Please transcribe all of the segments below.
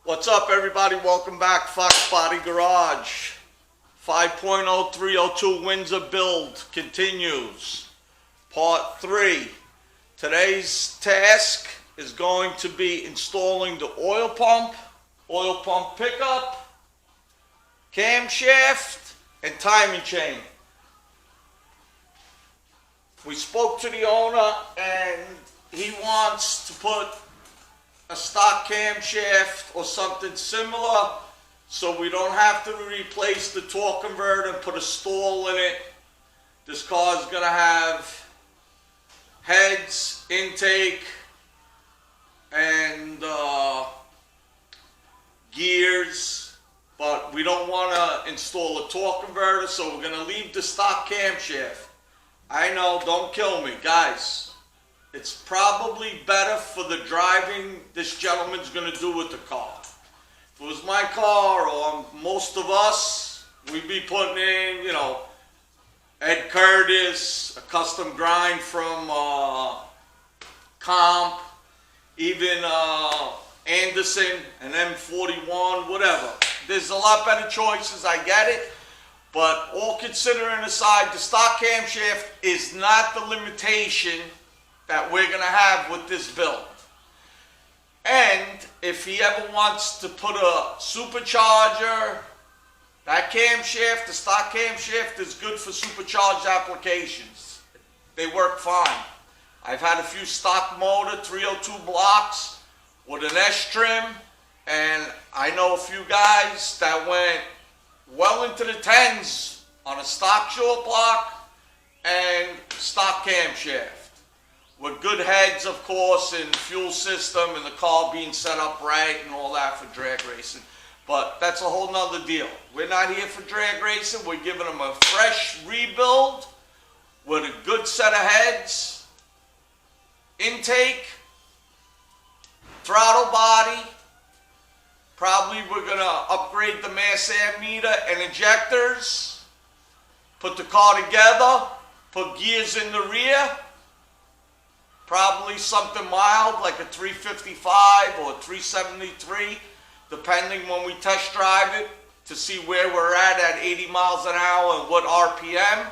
What's up, everybody? Welcome back. Foxbody Garage. 5.0302 Windsor build continues. Part 3. Today's task is going to be installing the oil pump pickup, camshaft, and timing chain. We spoke to the owner and he wants to put a stock camshaft or something similar so we don't have to replace the torque converter and put a stall in it. This car is going to have heads, intake, and gears, but we don't want to install a torque converter, so we're going to leave the stock camshaft. I know, don't kill me, guys. It's probably better for the driving this gentleman's going to do with the car. If it was my car or most of us, we'd be putting in, you know, Ed Curtis, a custom grind from Comp, even Anderson, an M41, whatever. There's a lot better choices, I get it. But all considering aside, the stock camshaft is not the limitation that we're going to have with this build. And if he ever wants to put a supercharger, that camshaft, the stock camshaft, is good for supercharged applications. They work fine. I've had a few stock motor 302 blocks with an S trim, and I know a few guys that went well into the 10s on a stock short block and stock camshaft. With good heads, of course, and fuel system and the car being set up right and all that for drag racing. But that's a whole nother deal. We're not here for drag racing. We're giving them a fresh rebuild with a good set of heads, intake, throttle body. Probably we're going to upgrade the mass air meter and injectors, put the car together, put gears in the rear. Probably something mild like a 355 or 373, depending when we test drive it, to see where we're at 80 miles an hour and what RPM.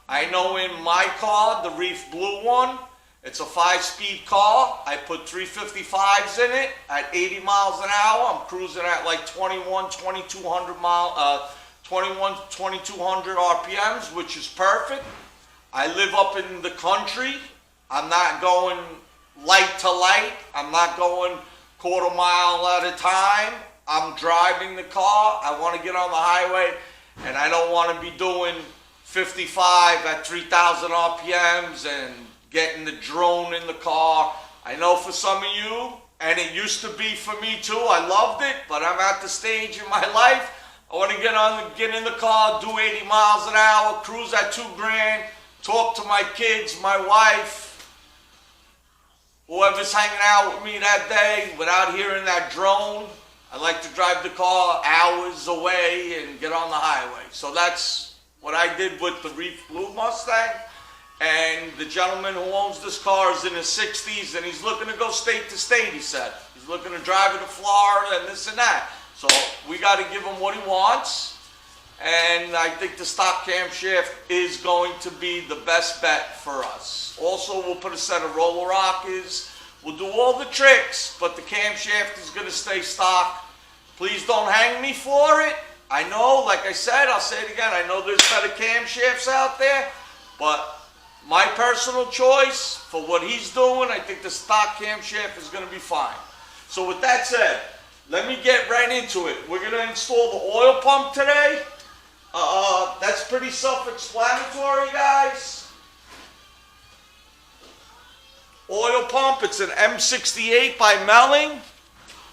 I know in my car, the Reef Blue one, it's a 5-speed car. I put 355s in it at 80 miles an hour. I'm cruising at like 2200 RPMs, which is perfect. I live up in the country. I'm not going light to light. I'm not going quarter mile at a time. I'm driving the car. I want to get on the highway, and I don't want to be doing 55 at 3,000 RPMs and getting the drone in the car. I know for some of you, and it used to be for me too, I loved it, but I'm at the stage in my life, I want to get in the car, do 80 miles an hour, cruise at $2,000, talk to my kids, my wife, whoever's hanging out with me that day without hearing that drone. I like to drive the car hours away and get on the highway. So that's what I did with the Reef Blue Mustang. And the gentleman who owns this car is in his 60s and he's looking to go state to state, he said. He's looking to drive it to Florida and this and that. So we got to give him what he wants. And I think the stock camshaft is going to be the best bet for us. Also, we'll put a set of roller rockers. We'll do all the tricks, but the camshaft is going to stay stock. Please don't hang me for it. I know, like I said, I'll say it again, I know there's better camshafts out there, but my personal choice for what he's doing, I think the stock camshaft is going to be fine. So with that said, let me get right into it. We're going to install the oil pump today. That's pretty self-explanatory, guys. Oil pump, it's an M68 by Melling.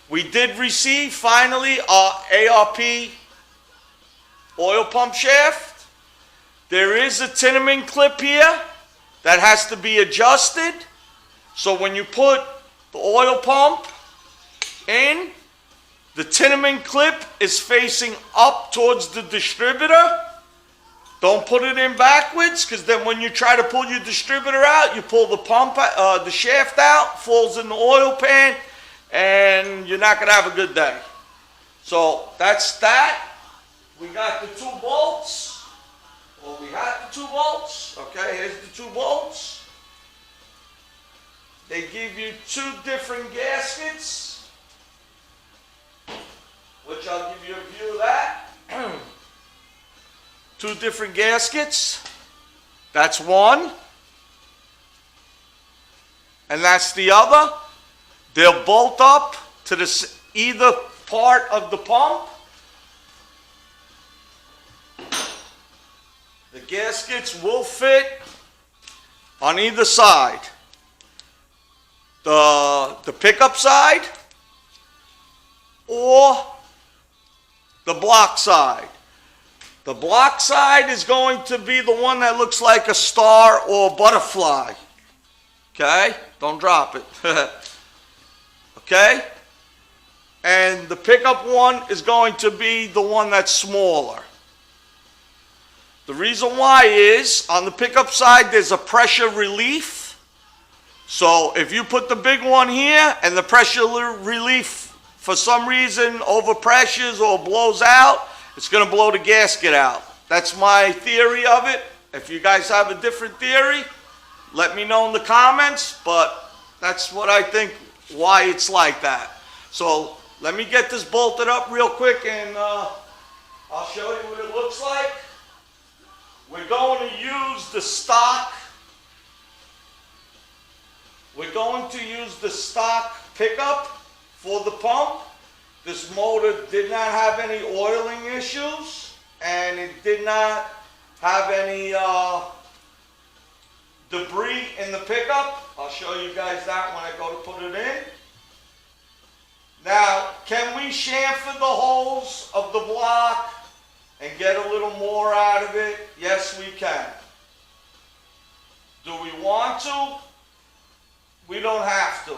We did receive finally our ARP oil pump shaft. There is a Tinnerman clip here that has to be adjusted. So when you put the oil pump in, the Tinnerman clip is facing up towards the distributor. Don't put it in backwards, because then when you try to pull your distributor out, you pull the pump, the shaft out, falls in the oil pan, and you're not going to have a good day. So that's that. We got the 2 bolts. Well, we had the 2 bolts. Okay, here's the 2 bolts. They give you 2 different gaskets, which I'll give you a view of that. 2 different gaskets. That's one. And that's the other. They'll bolt up to either part of the pump. The gaskets will fit on either side. The pickup side or the block side. The block side is going to be the one that looks like a star or a butterfly. Okay? Don't drop it. Okay? And the pickup one is going to be the one that's smaller. The reason why is, on the pickup side, there's a pressure relief. So if you put the big one here and the pressure relief for some reason overpressures or blows out, it's going to blow the gasket out. That's my theory of it. If you guys have a different theory, let me know in the comments, but that's what I think, why it's like that. So let me get this bolted up real quick and I'll show you what it looks like. We're going to use the stock. We're going to use the stock pickup for the pump. This motor did not have any oiling issues, and it did not have any debris in the pickup. I'll show you guys that when I go to put it in. Now, can we chamfer the holes of the block and get a little more out of it? Yes, we can. Do we want to? We don't have to.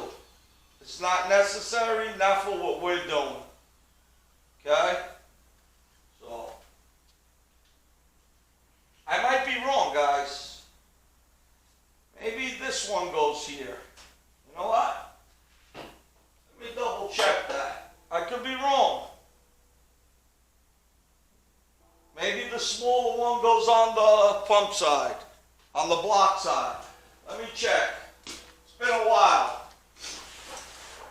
It's not necessary, not for what we're doing. Okay? So, I might be wrong, guys. Maybe this one goes here. You know what? Let me double check that. I could be wrong. Maybe the smaller one goes on the pump side, on the block side. Let me check. It's been a while.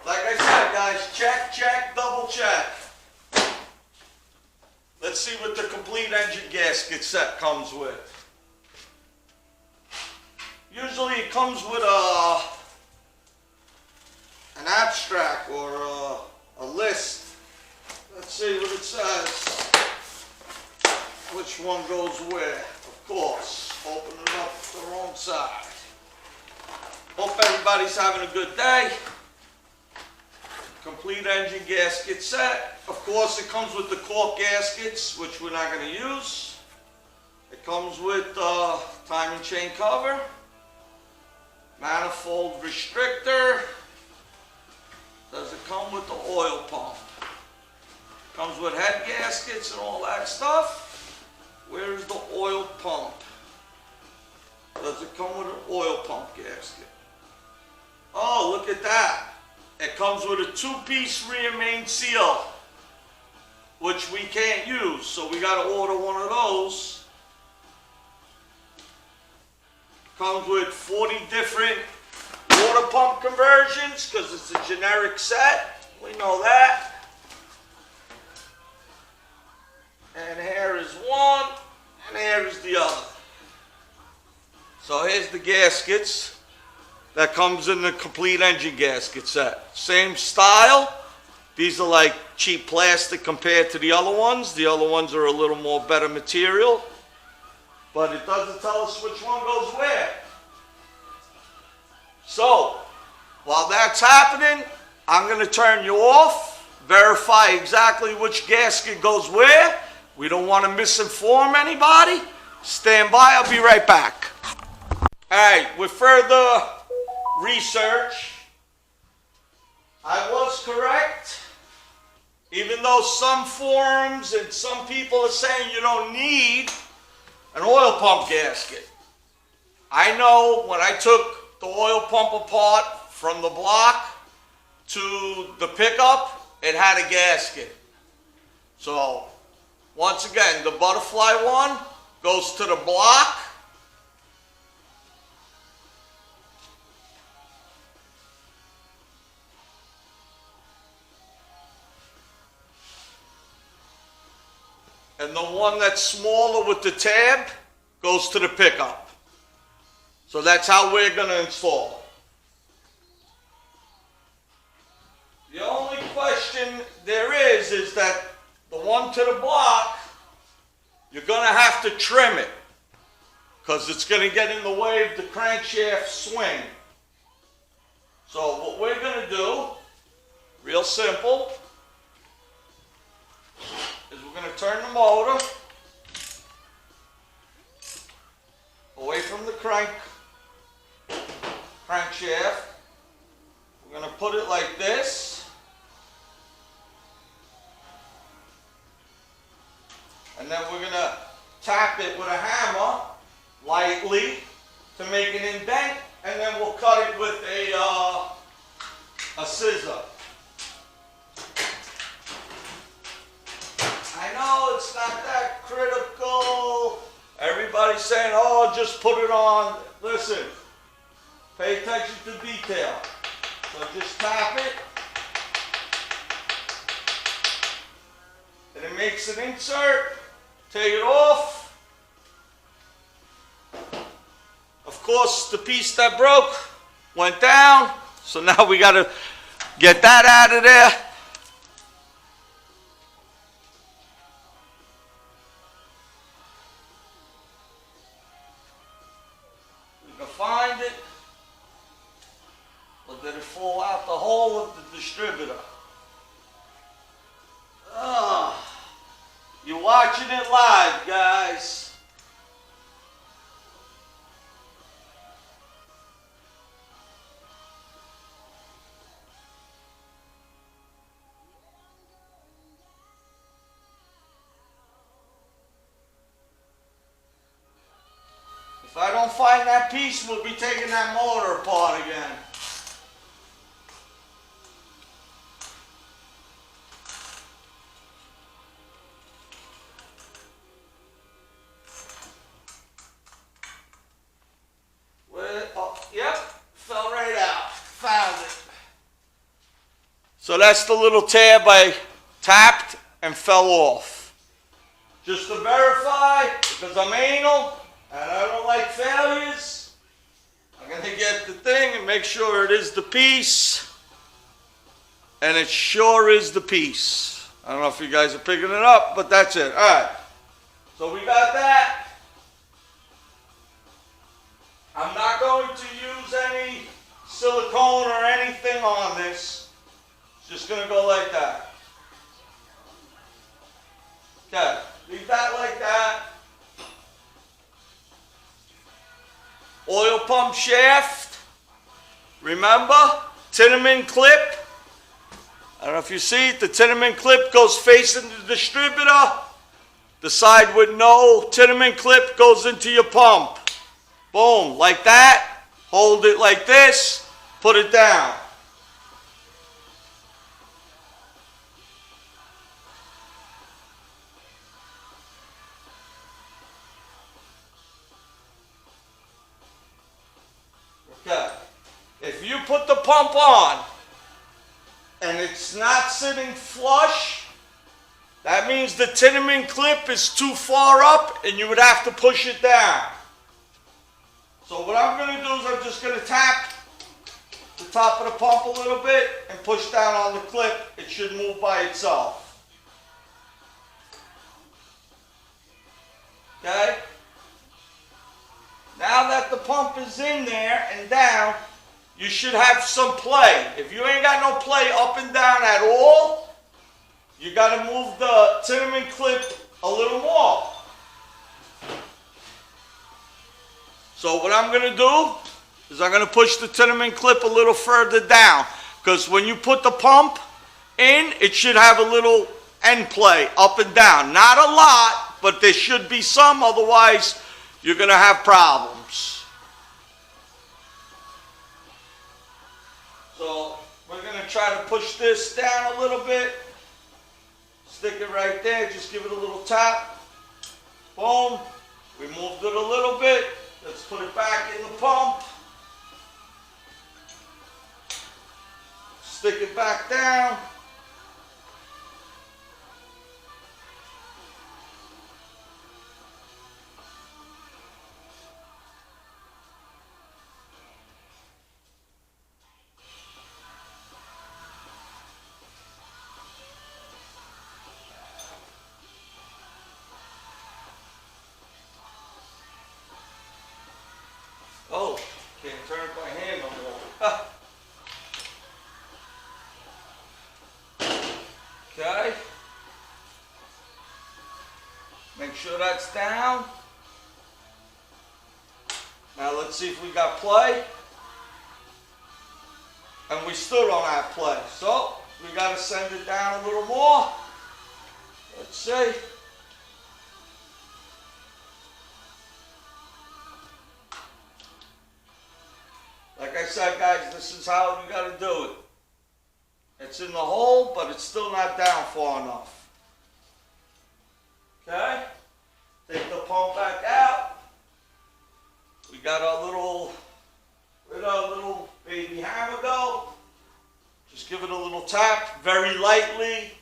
Like I said, guys, check, check, double check. Let's see what the complete engine gasket set comes with. Usually it comes with an abstract or a list. Let's see what it says. Which one goes where? Of course, open it up the wrong side. Hope everybody's having a good day. Complete engine gasket set. Of course, it comes with the cork gaskets, which we're not going to use. It comes with timing chain cover, manifold restrictor. Does it come with the oil pump? Comes with head gaskets and all that stuff. Where's the oil pump? Does it come with an oil pump gasket? Oh, look at that. It comes with a 2-piece rear main seal, which we can't use, so we got to order one of those. Comes with 40 different water pump conversions because it's a generic set. We know that. And here is one, and here is the other. So here's the gaskets that comes in the complete engine gasket set. Same style. These are like cheap plastic compared to the other ones. The other ones are a little more better material. But it doesn't tell us which one goes where. So, while that's happening, I'm going to turn you off, verify exactly which gasket goes where. We don't want to misinform anybody. Stand by, I'll be right back. Alright, with further research, I was correct. Even though some forums and some people are saying you don't need an oil pump gasket. I know when I took the oil pump apart from the block to the pickup, it had a gasket. So once again, the butterfly one goes to the block. And the one that's smaller with the tab goes to the pickup. So that's how we're going to install it. The only question there is that the one to the block, you're going to have to trim it because it's going to get in the way of the crankshaft swing. So what we're going to do, real simple, is we're going to turn the motor away from the crankshaft. We're going to put it like this. And then we're going to tap it with a hammer lightly to make an indent, and then we'll cut it with a scissor. I know it's not that critical. Everybody's saying, oh, just put it on. Listen, pay attention to detail. So just tap it. And it makes an insert. Take it off. Of course, the piece that broke went down. So now we got to get that out of there. Find it, or did it fall out the hole of the distributor? You're watching it live, guys. If I don't find that piece, we'll be taking that motor apart again. Yep, fell right out. Found it. So that's the little tab I tapped and fell off. Just to verify, because I'm anal, and I don't like failures, I'm going to get the thing and make sure it is the piece. And it sure is the piece. I don't know if you guys are picking it up, but that's it. All right. So we got that. I'm not going to use any silicone or anything on this. It's just going to go like that. Okay. Leave that like that. Oil pump shaft, remember, Tinnerman clip. I don't know if you see it, the Tinnerman clip goes facing the distributor. The side with no Tinnerman clip goes into your pump. Boom, like that. Hold it like this, put it down. Okay. If you put the pump on and it's not sitting flush, that means the Tinnerman clip is too far up and you would have to push it down. So what I'm going to do is I'm just going to tap the top of the pump a little bit and push down on the clip. It should move by itself. Okay? Now that the pump is in there and down, you should have some play. If you ain't got no play up and down at all, you got to move the Tinnerman clip a little more. So what I'm going to do is I'm going to push the Tinnerman clip a little further down, because when you put the pump in, it should have a little end play up and down. Not a lot, but there should be some, otherwise you're going to have problems. So we're going to try to push this down a little bit. stick it right there, just give it a little tap. Boom. We moved it a little bit. Let's put it back in the pump. Stick it back down. Oh, can't turn it by hand no more. Okay. Make sure that's down. Now let's see if we got play. And we still don't have play. So we got to send it down a little more. Let's see. Like I said, guys, this is how you got to do it. It's in the hole, but it's still not down far enough. Okay? Take the pump back out. We got our little, where'd our little baby hammer go? Just give it a little tap, very lightly.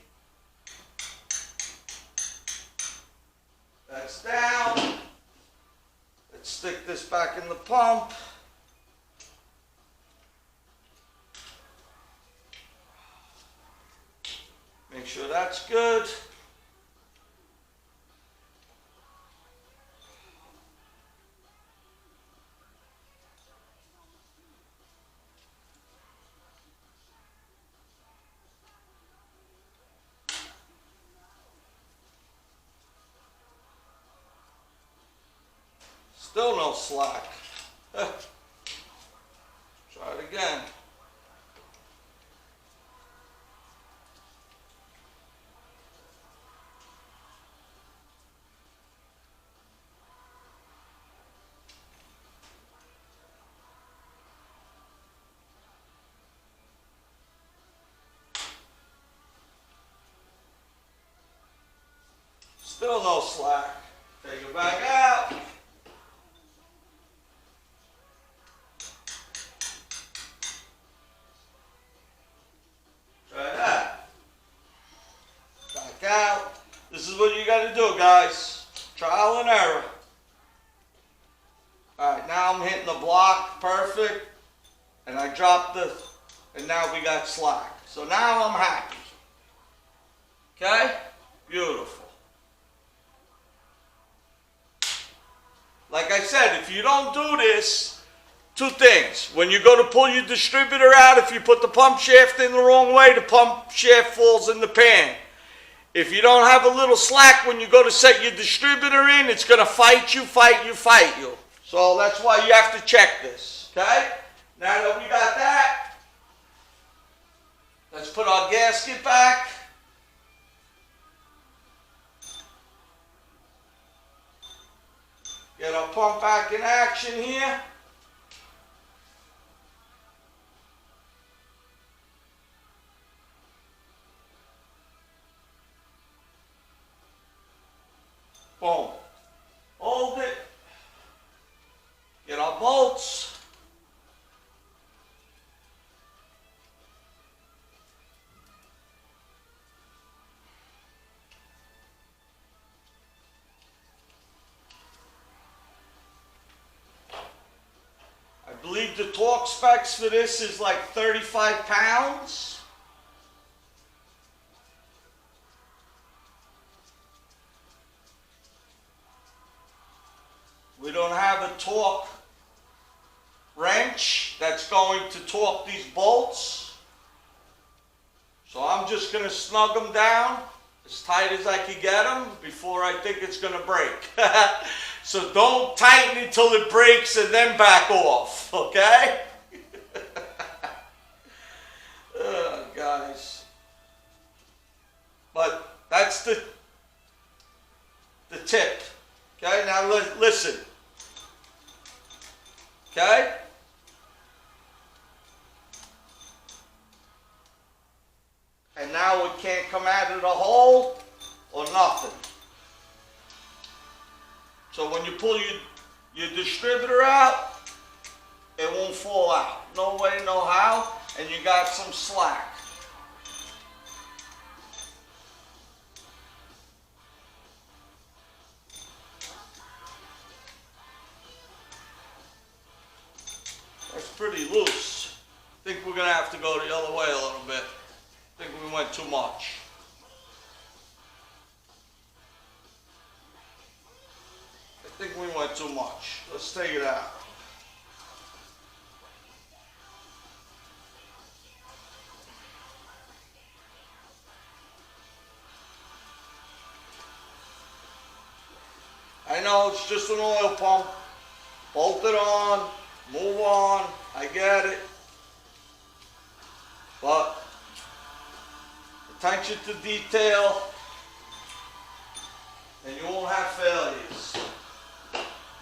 That's down. Let's stick this back in the pump. Make sure that's good. Still no slack. Try it again. Still no slack. Take it back out. Try that. Back out. This is what you got to do, guys. Trial and error. Alright, now I'm hitting the block. Perfect. And I dropped the, and now we got slack. So now I'm happy. Okay? Beautiful. Like I said, if you don't do this, two things. When you go to pull your distributor out, if you put the pump shaft in the wrong way, the pump shaft falls in the pan. If you don't have a little slack when you go to set your distributor in, it's going to fight you. So that's why you have to check this. Okay? Now that we got that, let's put our gasket back. Get our pump back in action here. Boom. Hold it. Get our bolts. I believe the torque specs for this is like 35 pounds. We don't have a torque wrench that's going to torque these bolts. So I'm just going to snug them down as tight as I can get them before I think it's going to break. So don't tighten until it breaks and then back off, okay? Guys. But that's the tip. Okay, now listen. Okay? And now it can't come out of the hole. or nothing. So when you pull your distributor out, it won't fall out. No way, no how, and you got some slack. That's pretty loose. I think we're gonna have to go the other way a little bit. I think we went too much. I think we went too much. Let's take it out. I know it's just an oil pump. Bolt it on, move on, I get it. But attention to detail, and you won't have failures.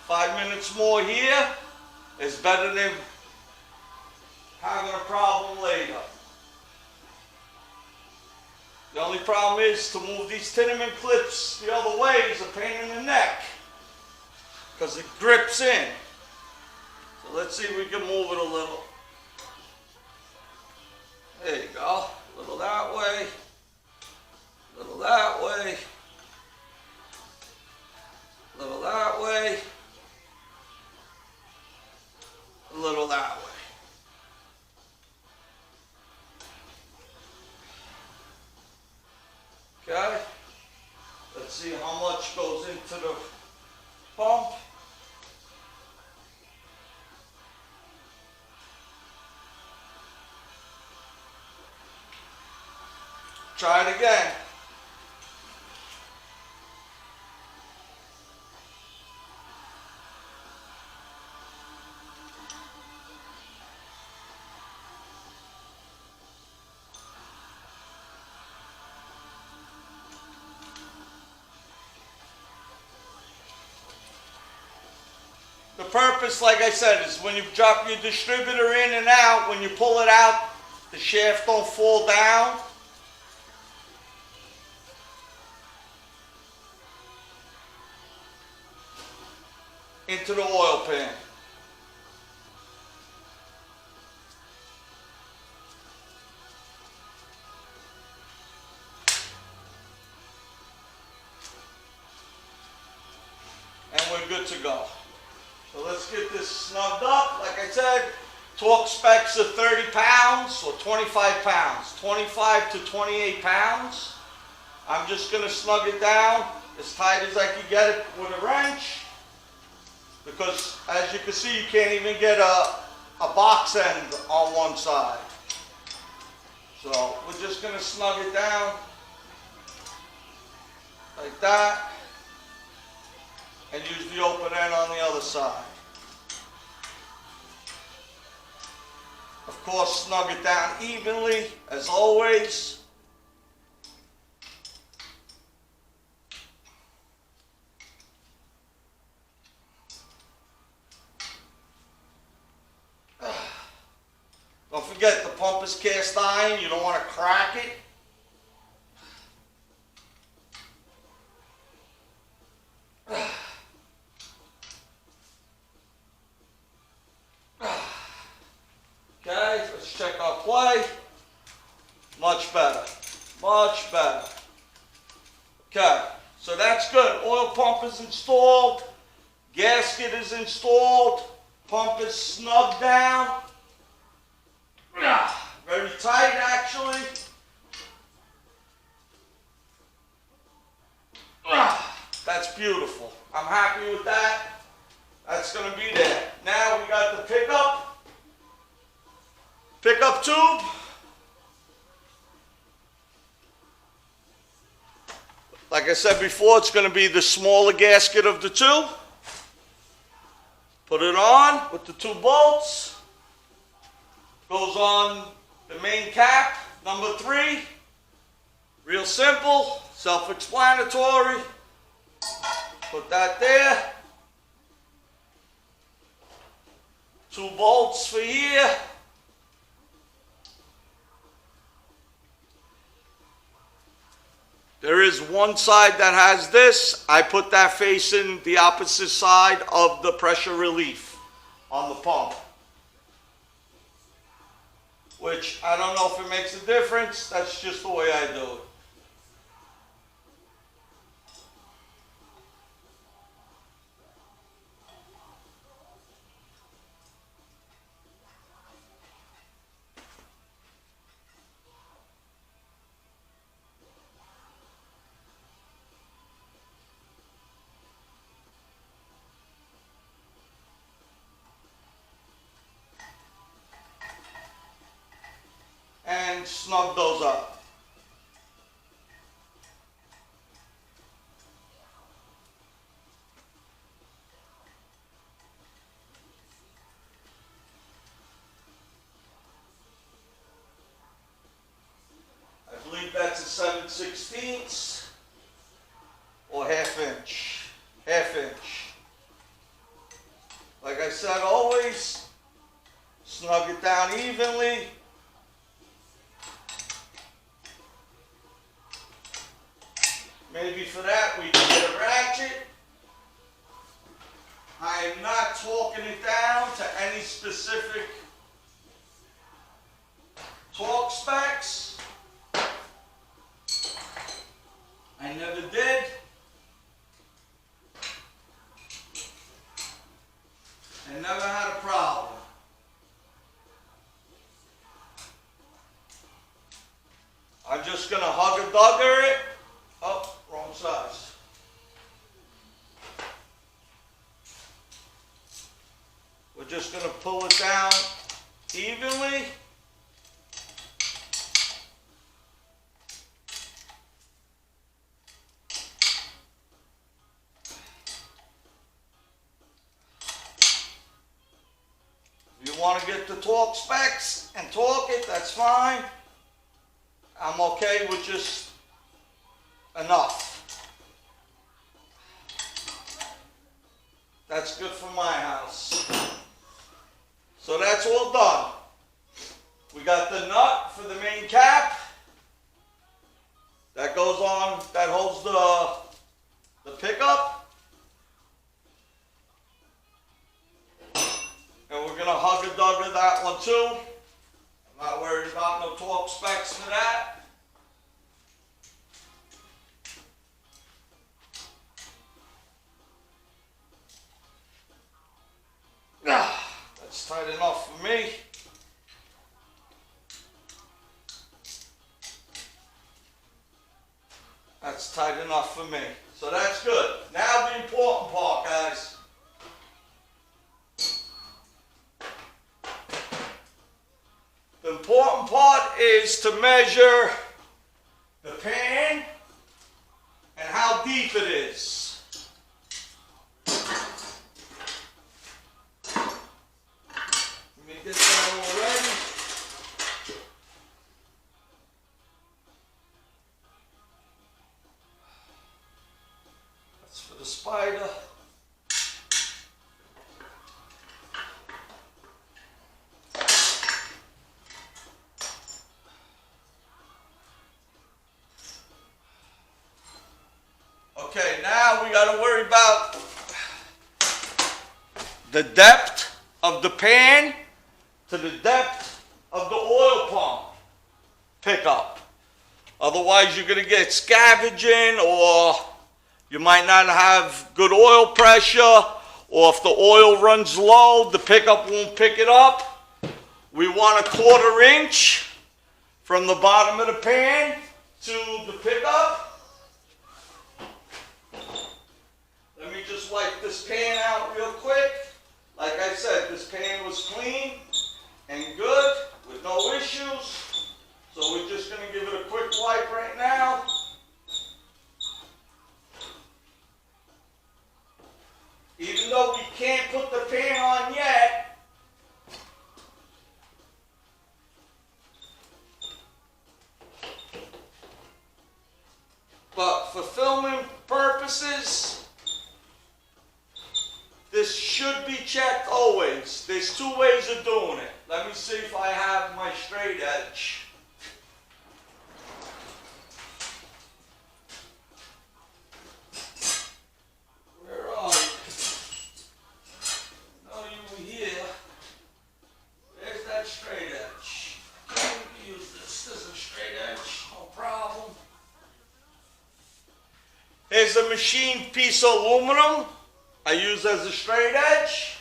5 minutes more here is better than having a problem later. The only problem is to move these tenement clips the other way is a pain in the neck because it grips in. So let's see if we can move it a little. There you go. A little that way, a little that way, a little that way, a little that way. Okay, let's see how much goes into the pump. Try it again. The purpose, like I said, is when you drop your distributor in and out, when you pull it out, the shaft don't fall down. Into the oil pan. And we're good to go. So let's get this snugged up. Like I said, torque specs are 30 pounds or 25 pounds. 25 to 28 pounds. I'm just going to snug it down as tight as I can get it with a wrench. Because as you can see, you can't even get a box end on one side. So we're just going to snug it down like that and use the open end on the other side. Of course, snug it down evenly as always. Don't forget, the pump is cast iron. You don't want to crack it. Okay, let's check our play. Much better. Much better. Okay, so that's good. Oil pump is installed. Gasket is installed. Pump is snugged down. Very tight, actually. That's beautiful. I'm happy with that. That's going to be there. Now we got the pickup tube. Like I said before, it's going to be the smaller gasket of the two. Put it on with the 2 bolts. Goes on the main cap, number 3. Real simple, self-explanatory. Put that there. 2 bolts for here. There is one side that has this. I put that facing the opposite side of the pressure relief on the pump. Which I don't know if it makes a difference. That's just the way I do it. And snug those up. I believe that's a 7/16 or ½ inch. ½ inch. Like I said, always snug it down evenly. Maybe for that we can get a ratchet. I am not torquing it down to any specific torque specs. I never did. I never had a problem. I'm just going to hugger-dugger it. Oh, wrong size. We're just going to pull it down evenly. If you want to get the torque specs and torque it, that's fine. I'm okay with just enough. That's good for my house. So that's all done. We got the nut for the main cap. That goes on, that holds the pickup. And we're gonna hugger-dugger that one too. I'm not worried about no torque specs for that. That's tight enough for me. That's tight enough for me. So that's good. Now the important part, guys. The important part is to measure the pan and how deep it is. Get that all ready. That's for the spider. Okay, now we got to worry about the depth of the pan to the depth of the oil pump pickup. Otherwise you're going to get scavenging, or you might not have good oil pressure, or if the oil runs low, the pickup won't pick it up. We want a 1/4 inch from the bottom of the pan to the pickup. Let me just wipe this pan out real quick. Like I said, this pan was clean and good with no issues. So we're just going to give it a quick wipe right now. Even though we can't put the pan on yet, but for filming purposes, this should be checked always. There's 2 ways of doing it. Let me see if I have my straight edge. Here's a machined piece of aluminum I use as a straight edge.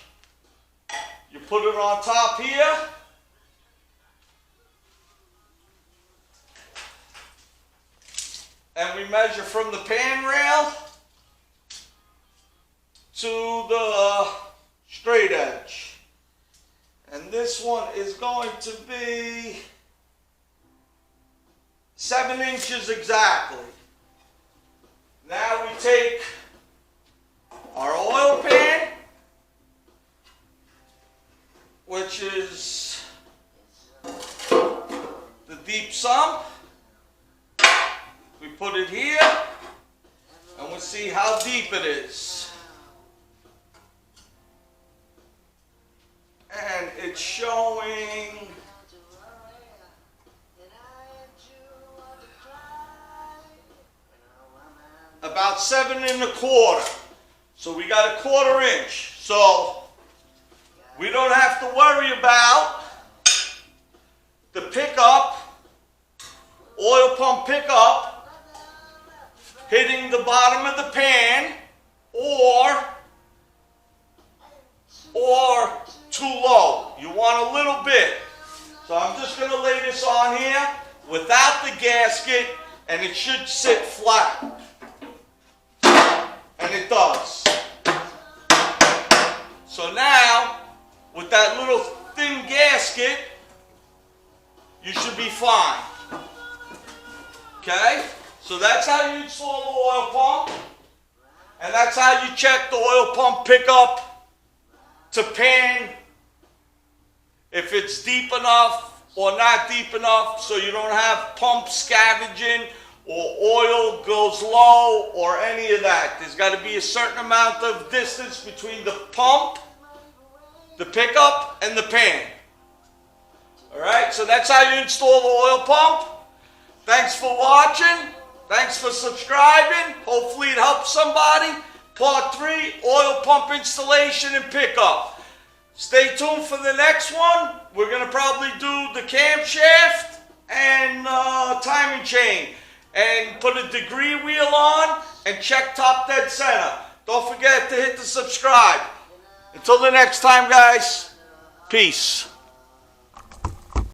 You put it on top here. And we measure from the pan rail to the straight edge. And this one is going to be 7 inches exactly. Now we take our oil pan, which is the deep sump. We put it here, and we'll see how deep it is. And it's showing about 7 1/4. So we got a 1/4 inch. So we don't have to worry about the pickup, oil pump pickup, hitting the bottom of the pan or too low. You want a little bit. So I'm just going to lay this on here without the gasket, and it should sit flat. And it does. So now, with that little thin gasket, you should be fine. Okay? So that's how you install the oil pump. And that's how you check the oil pump pickup to pan, if it's deep enough or not deep enough, so you don't have pump scavenging or oil goes low or any of that. There's got to be a certain amount of distance between the pump, the pickup, and the pan. Alright, so that's how you install the oil pump. Thanks for watching. Thanks for subscribing. Hopefully it helps somebody. Part 3, oil pump installation and pickup. Stay tuned for the next one. We're going to probably do the camshaft and timing chain. And put a degree wheel on and check top dead center. Don't forget to hit the subscribe. Until the next time, guys. Peace.